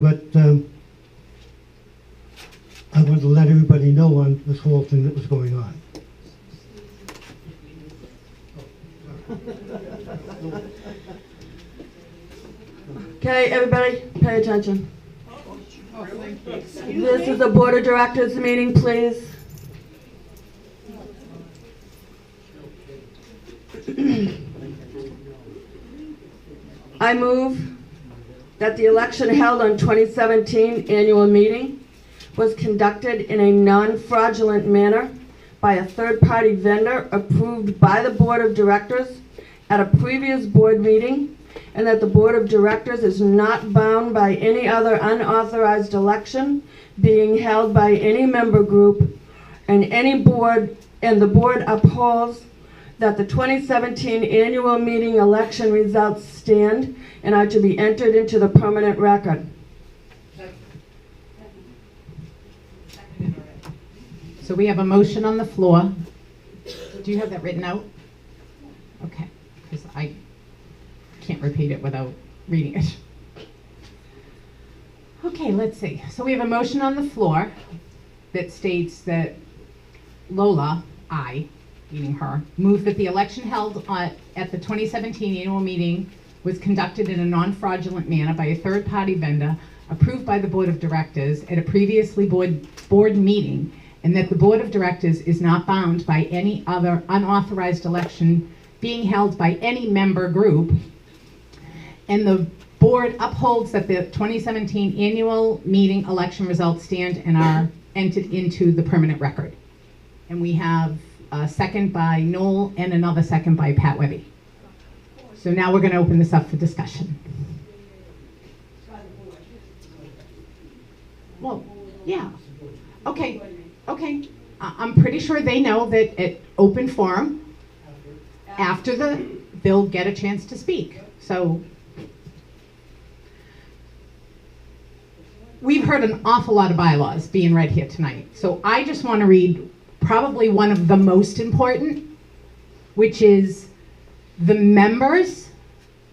But I wanted to let everybody know on this whole thing that was going on. Okay, everybody, pay attention. This is the Board of Directors meeting, please. I move that the election held on 2017 annual meeting was conducted in a non-fraudulent manner by a third-party vendor approved by the Board of Directors at a previous board meeting, and that the Board of Directors is not bound by any other unauthorized election being held by any member group, and the board upholds that the 2017 annual meeting election results stand and are to be entered into the permanent record. So we have a motion on the floor. Do you have that written out? Okay, because I can't repeat it without reading it. Okay, let's see. So we have a motion on the floor that states that Lola, meaning her, moved that the election held at the 2017 annual meeting was conducted in a non-fraudulent manner by a third-party vendor approved by the Board of Directors at a previously board meeting, and that the Board of Directors is not bound by any other unauthorized election being held by any member group, and the board upholds that the 2017 annual meeting election results stand and are entered into the permanent record. And we have a second by Noel and another second by Pat Webby. So now we're going to open this up for discussion. Well, yeah. Okay. I'm pretty sure they know that at open forum, after they'll get a chance to speak. So we've heard an awful lot of bylaws being read here tonight. So I just want to read probably one of the most important, which is the members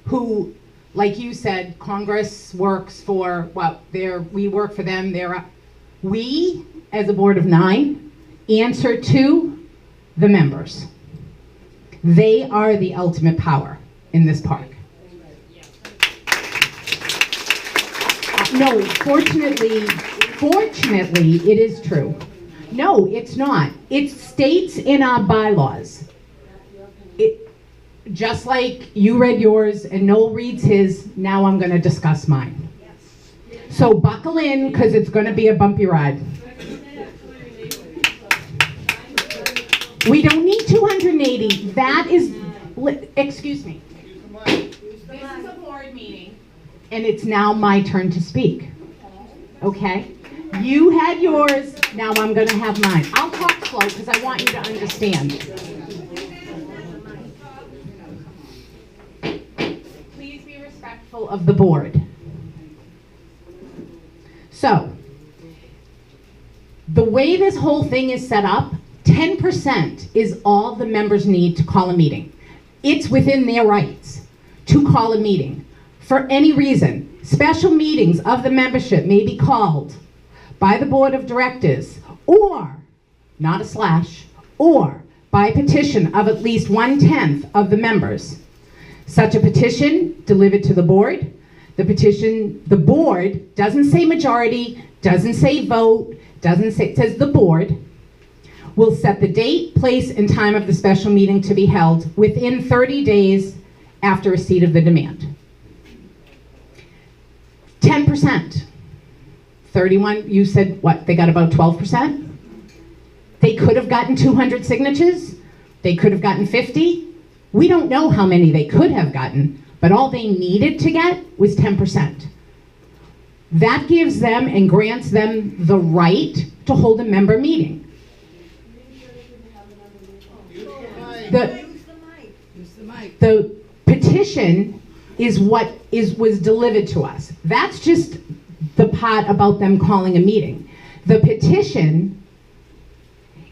who, like you said, Congress works for, well, we work for them. We, as a board of 9, answer to the members. They are the ultimate power in this park. No, fortunately, it is true. No, it's not. It states in our bylaws. Just like you read yours and Noel reads his, now I'm going to discuss mine. So buckle in, because it's going to be a bumpy ride. We don't need 280. That is, excuse me. This is a board meeting, and it's now my turn to speak. Okay? You had yours, now I'm going to have mine. I'll talk slow because I want you to understand. Please be respectful of the board. So, the way this whole thing is set up, 10% is all the members need to call a meeting. It's within their rights to call a meeting for any reason. Special meetings of the membership may be called by the Board of Directors, or, not a slash, or by petition of at least 1/10 of the members. Such a petition delivered to the board. The board doesn't say majority, doesn't say vote, it says the board will set the date, place, and time of the special meeting to be held within 30 days after receipt of the demand. 10%. 31, you said what, they got about 12%? They could have gotten 200 signatures. They could have gotten 50. We don't know how many they could have gotten, but all they needed to get was 10%. That gives them and grants them the right to hold a member meeting. The petition is what was delivered to us. That's just the part about them calling a meeting. The petition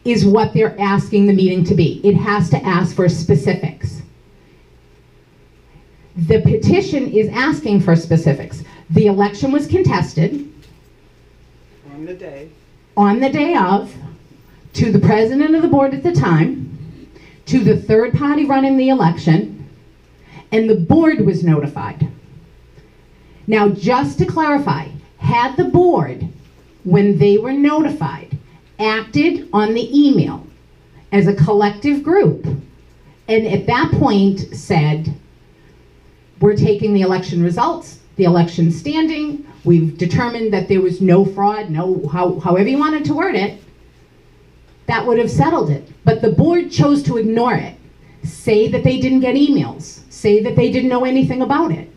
is what they're asking the meeting to be. It has to ask for specifics. The petition is asking for specifics. The election was contested On the day. on the day of, to the president of the board at the time, to the third party running the election, and the board was notified. Now, just to clarify, had the board, when they were notified, acted on the email as a collective group, and at that point said, we're taking the election results, the election standing, we've determined that there was no fraud, however you wanted to word it, that would have settled it. But the board chose to ignore it, say that they didn't get emails, say that they didn't know anything about it.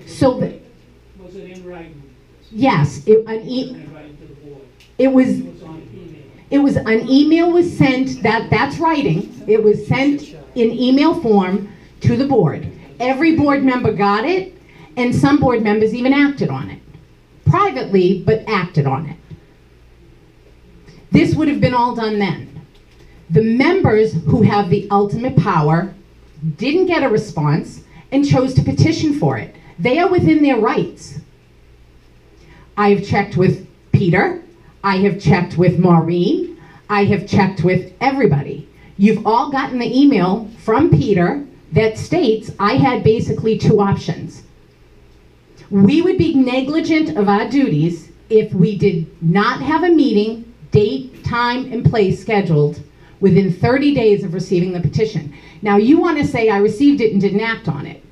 So, Was it in writing? yes, In writing to the board? it was It was on email. It was, an email was sent, that's writing, it was sent in email form to the board. Every board member got it, and some board members even acted on it. Privately, but acted on it. This would have been all done then. The members who have the ultimate power didn't get a response and chose to petition for it. They are within their rights. I have checked with Peter, I have checked with Maureen, I have checked with everybody. You've all gotten the email from Peter that states I had basically two options. We would be negligent of our duties if we did not have a meeting, date, time, and place scheduled within 30 days of receiving the petition. Now, you want to say I received it and didn't act on it.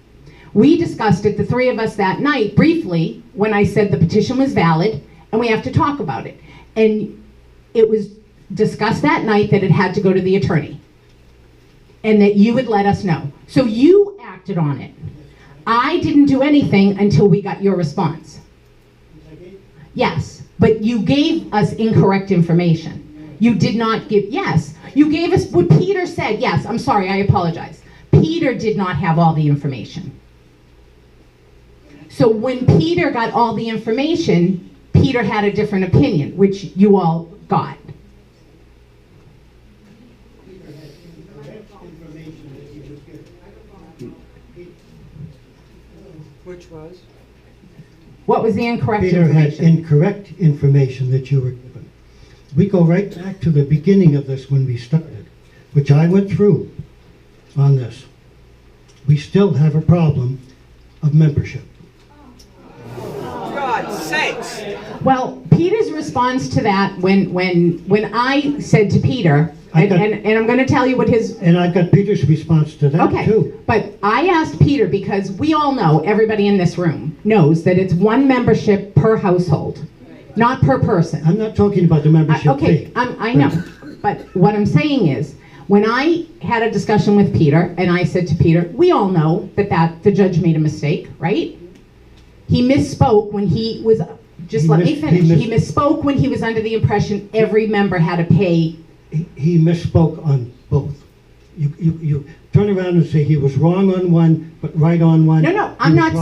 We discussed it, the three of us, that night briefly when I said the petition was valid and we have to talk about it. And it was discussed that night that it had to go to the attorney and that you would let us know. So you acted on it. I didn't do anything until we got your response. Yes, but you gave us incorrect information. You did not give, yes, you gave us what Peter said. Yes, I'm sorry, I apologize. Peter did not have all the information. So when Peter got all the information, Peter had a different opinion, which you all got. Which was? What was the incorrect Peter had information? incorrect information that you were given. We go right back to the beginning of this when we started, which I went through on this. We still have a problem of membership. God's sakes! Well, Peter's response to that, when I said to Peter, and I'm going to tell you what his... And I've got Peter's response to that Okay, too. but I asked Peter because we all know, everybody in this room knows that it's one membership per household, not per person. I'm not talking about the membership Okay, fee. I know, but what I'm saying is, when I had a discussion with Peter, and I said to Peter, we all know that the judge made a mistake, right? He misspoke when he was, just let me finish. He misspoke when he was under the impression every member had to pay. He misspoke on both. You turn around and say he was wrong on one, but right on one. No, I'm not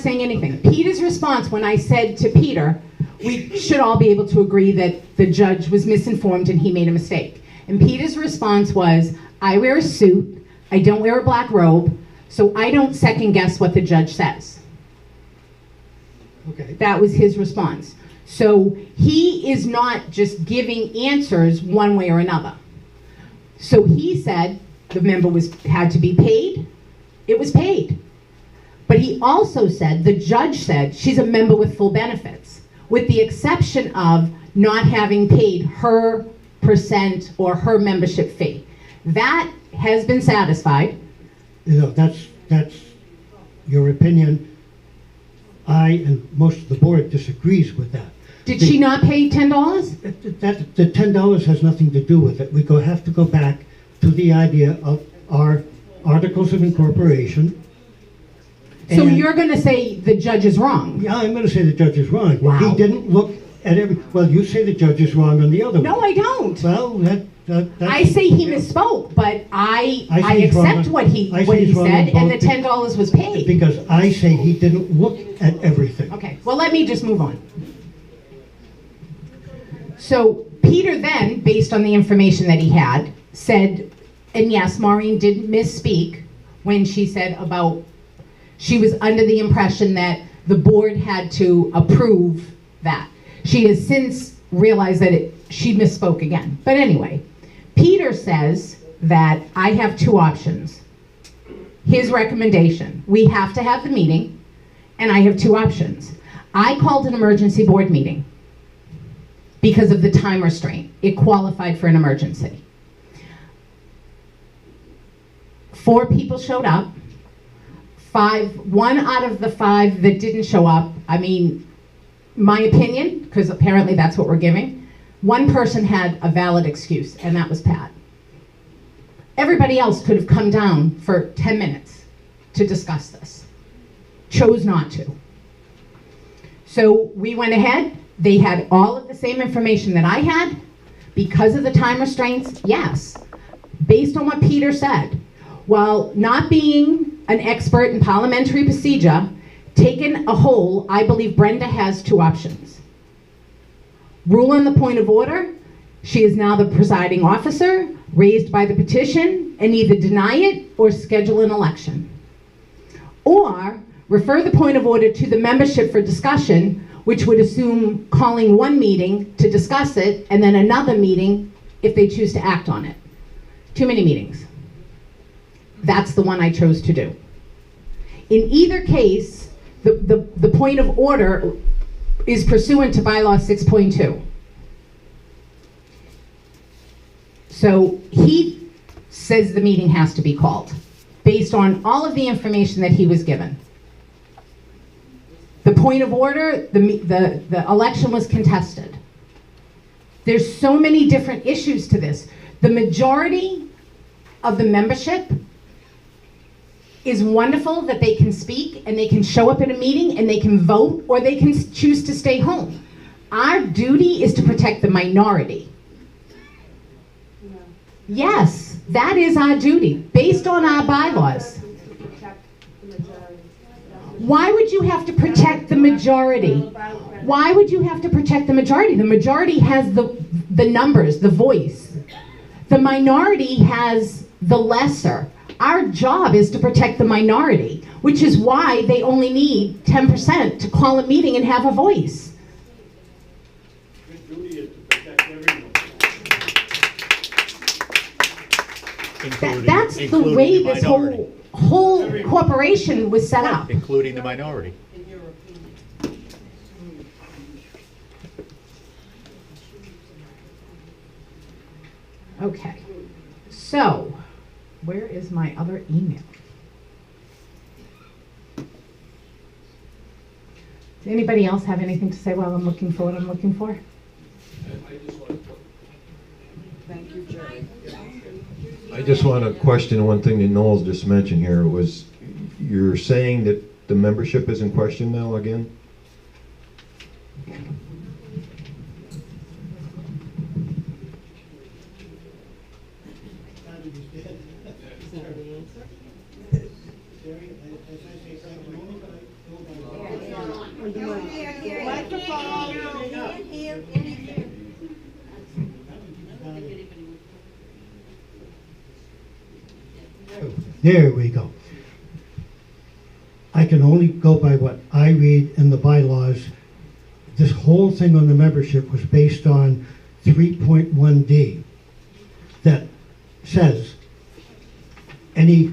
saying anything. Peter's response when I said to Peter, we should all be able to agree that the judge was misinformed and he made a mistake. And Peter's response was, I wear a suit, I don't wear a black robe, so I don't second guess what the judge says. Okay. That was his response. So he is not just giving answers one way or another. So he said the member had to be paid. It was paid. But he also said, the judge said, she's a member with full benefits, with the exception of not having paid her percent or her membership fee. That has been satisfied. You know, that's your opinion. I and most of the board disagrees with that. Did she not pay $10? The $10 has nothing to do with it. We have to go back to the idea of our articles of incorporation. So And- you're going to say the judge is wrong? Yeah, I'm going to say the judge is wrong. Wow. He didn't look at every. Well, you say the judge is wrong on the other one. No, I don't. Well, that's, I say he misspoke, but I I say he's wrong accept on- what he I say he's wrong said, on and the both $10 was paid. because I say he didn't look at everything. Okay, well, let me just move on. So Peter then, based on the information that he had, said, and yes, Maureen did misspeak when she said about, she was under the impression that the board had to approve that. She has since realized that she misspoke again. But anyway, Peter says that I have two options. His recommendation, we have to have the meeting, and I have two options. I called an emergency board meeting because of the time restraint. It qualified for an emergency. 4 people showed up. 1 out of the 5 that didn't show up, I mean, my opinion, because apparently that's what we're giving, 1 person had a valid excuse, and that was Pat. Everybody else could have come down for 10 minutes to discuss this. Chose not to. So we went ahead. They had all of the same information that I had. Because of the time restraints, yes. Based on what Peter said, while not being an expert in parliamentary procedure, taken a whole, I believe Brenda has 2 options. Rule on the point of order. She is now the presiding officer, raised by the petition, and either deny it or schedule an election. Or refer the point of order to the membership for discussion, which would assume calling 1 meeting to discuss it and then another meeting if they choose to act on it. Too many meetings. That's the one I chose to do. In either case, the point of order is pursuant to bylaw 6.2. So he says the meeting has to be called based on all of the information that he was given. The point of order, the election was contested. There's so many different issues to this. The majority of the membership is wonderful that they can speak and they can show up at a meeting and they can vote or they can choose to stay home. Our duty is to protect the minority. Yes, that is our duty, based on our bylaws. Why would you have to protect the majority? Why would you have to protect the majority? The majority has the numbers, the voice. The minority has the lesser. Our job is to protect the minority, which is why they only need 10% to call a meeting and have a voice. Your duty is to protect everyone. That's the way this whole corporation was set up. Including the minority. Okay, so where is my other email? Does anybody else have anything to say while I'm looking for what I'm looking for? Thank you, Jerry. I just want to question one thing that Noel just mentioned here. Was you're saying that the membership is in question now again? There we go. I can only go by what I read in the bylaws. This whole thing on the membership was based on 3.1D that says any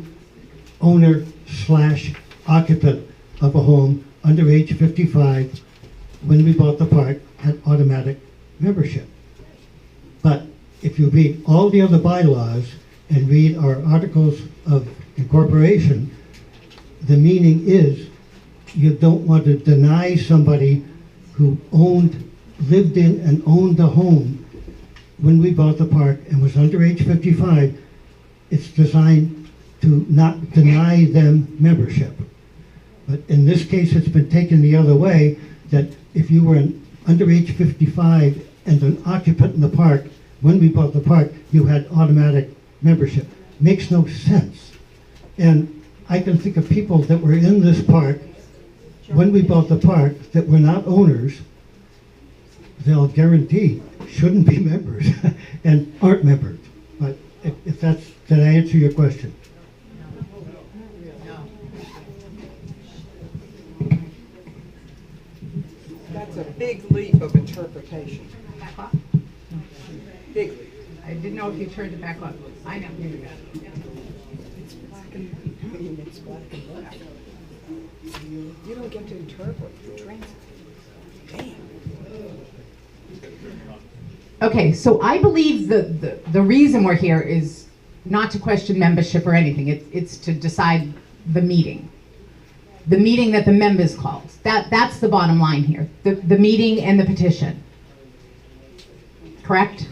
owner / occupant of a home under age 55 when we bought the park had automatic membership. But if you read all the other bylaws and read our articles of incorporation, the meaning is you don't want to deny somebody who lived in and owned the home when we bought the park and was under age 55. It's designed to not deny them membership. But in this case, it's been taken the other way, that if you were under age 55 and an occupant in the park, when we bought the park, you had automatic membership. Makes no sense. And I can think of people that were in this park when we bought the park that were not owners. They'll guarantee shouldn't be members and aren't members. But if that's, did I answer your question? It's a big leap of interpretation. Back up. Big leap. I didn't know if you turned it back up. I know. It's black and, I mean, it's black and white. You don't get to interpret, you translate. Damn. Okay, so I believe the reason we're here is not to question membership or anything. It's to decide the meeting. The meeting that the members called. That's the bottom line here. The meeting and the petition. Correct?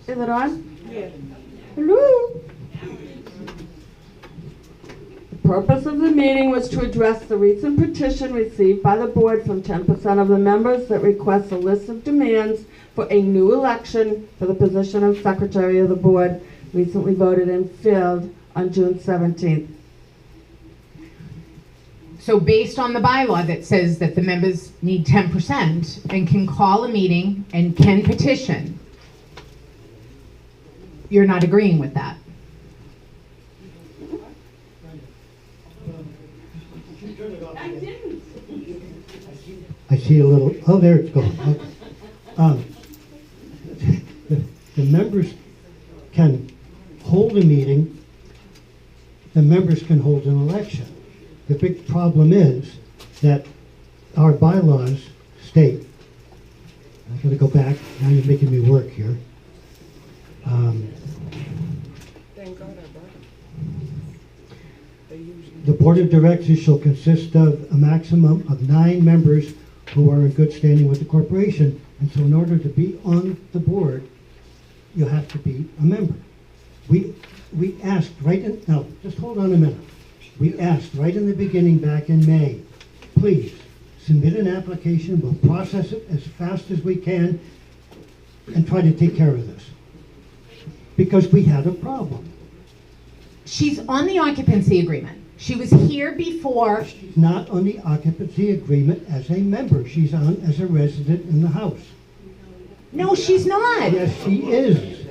Is it on? Yeah. Hello? The purpose of the meeting was to address the recent petition received by the board from 10% of the members that requests a list of demands for a new election for the position of secretary of the board, recently voted and filled on June 17th. So based on the bylaw that says that the members need 10% and can call a meeting and can petition, you're not agreeing with that? I didn't. I see a little, oh, there it's going. Okay. The members can hold a meeting, the members can hold an election. The big problem is that our bylaws state, I'm going to go back, now you're making me work here. Thank God I brought them. They usually. The board of directors shall consist of a maximum of 9 members who are in good standing with the corporation. And so in order to be on the board, you have to be a member. We asked right in, no, just hold on a minute. We asked right in the beginning back in May, please submit an application, we'll process it as fast as we can and try to take care of this. Because we had a problem. She's on the occupancy agreement. She was here before. She's not on the occupancy agreement as a member. She's on as a resident in the house. No, she's not. Yes, she is.